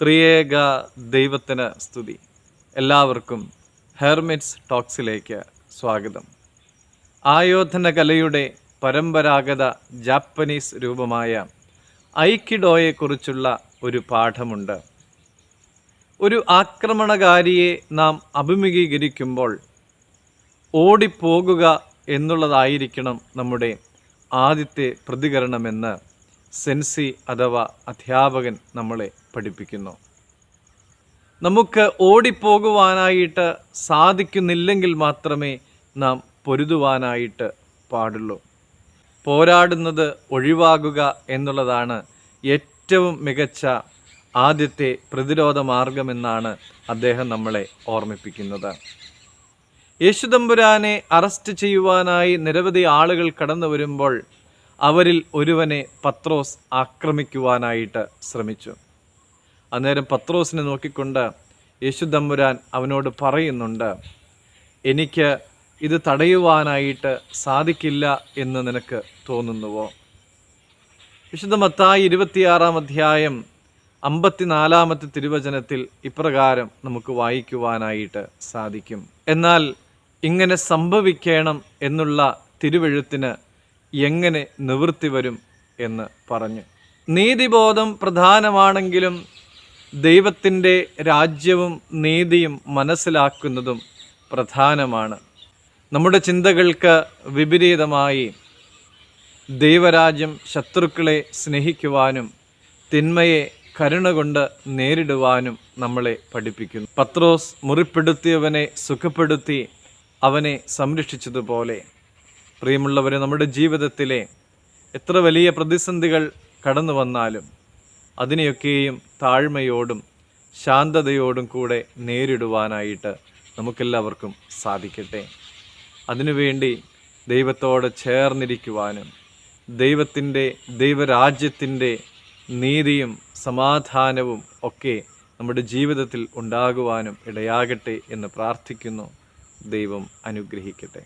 ത്രിയേക ദൈവത്തിന് സ്തുതി. എല്ലാവർക്കും ഹെർമിറ്റ്സ് ടോക്സിലേക്ക് സ്വാഗതം. ആയോധന കലയുടെ പരമ്പരാഗത ജാപ്പനീസ് രൂപമായ ഐക്കിഡോയെക്കുറിച്ചുള്ള ഒരു പാഠമുണ്ട്. ഒരു ആക്രമണകാരിയെ നാം അഭിമുഖീകരിക്കുമ്പോൾ ഓടിപ്പോകുക എന്നുള്ളതായിരിക്കണം നമ്മുടെ ആദ്യത്തെ പ്രതികരണമെന്ന് സെൻസി അഥവാ അധ്യാപകൻ നമ്മളെ പഠിപ്പിക്കുന്നു. നമുക്ക് ഓടിപ്പോകുവാനായിട്ട് സാധിക്കുന്നില്ലെങ്കിൽ മാത്രമേ നാം പൊരുതുവാനായിട്ട് പാടുള്ളൂ. പോരാടുന്നത് ഒഴിവാകുക എന്നുള്ളതാണ് ഏറ്റവും മികച്ച ആദ്യത്തെ പ്രതിരോധ മാർഗമെന്നാണ് അദ്ദേഹം നമ്മളെ ഓർമ്മിപ്പിക്കുന്നത്. യേശുതമ്പുരാനെ അറസ്റ്റ് ചെയ്യുവാനായി നിരവധി ആളുകൾ കടന്നു വരുമ്പോൾ അവരിൽ ഒരുവനെ പത്രോസ് ആക്രമിക്കുവാനായിട്ട് ശ്രമിച്ചു. അന്നേരം പത്രോസിനെ നോക്കിക്കൊണ്ട് യേശുതമ്പുരാൻ അവനോട് പറയുന്നുണ്ട്, എനിക്ക് ഇത് തടയുവാനായിട്ട് സാധിക്കില്ല എന്ന് നിനക്ക് തോന്നുന്നുവോ? വിശുദ്ധ മത്തായി 26-ാം അധ്യായം 54-ാമത്തെ തിരുവചനത്തിൽ ഇപ്രകാരം നമുക്ക് വായിക്കുവാനായിട്ട് സാധിക്കും. എന്നാൽ ഇങ്ങനെ സംഭവിക്കണം എന്നുള്ള തിരുവെഴുത്തിന് എങ്ങനെ നിവൃത്തി വരും എന്ന് പറഞ്ഞു. നീതിബോധം പ്രധാനമാണെങ്കിലും ദൈവത്തിൻ്റെ രാജ്യവും നീതിയും മനസ്സിലാക്കുന്നതും പ്രധാനമാണ്. നമ്മുടെ ചിന്തകൾക്ക് വിപരീതമായി ദൈവരാജ്യം ശത്രുക്കളെ സ്നേഹിക്കുവാനും തിന്മയെ കരുണ കൊണ്ട് നേരിടുവാനും നമ്മളെ പഠിപ്പിക്കുന്നു. പത്രോസ് മുറിപ്പെടുത്തിയവനെ സുഖപ്പെടുത്തി അവനെ സംരക്ഷിച്ചതുപോലെ പ്രിയമുള്ളവരെ, നമ്മുടെ ജീവിതത്തിലെ എത്ര വലിയ പ്രതിസന്ധികൾ കടന്നു വന്നാലും അതിനെയൊക്കെയും താഴ്മയോടും ശാന്തതയോടും കൂടെ നേരിടുവാനായിട്ട് നമുക്കെല്ലാവർക്കും സാധിക്കട്ടെ. അതിനുവേണ്ടി ദൈവത്തോട് ചേർന്നിരിക്കുവാനും ദൈവരാജ്യത്തിൻ്റെ നീതിയും സമാധാനവും ഒക്കെ നമ്മുടെ ജീവിതത്തിൽ ഉണ്ടാകുവാനും ഇടയാകട്ടെ എന്ന് പ്രാർത്ഥിക്കുന്നു. ദൈവം അനുഗ്രഹിക്കട്ടെ.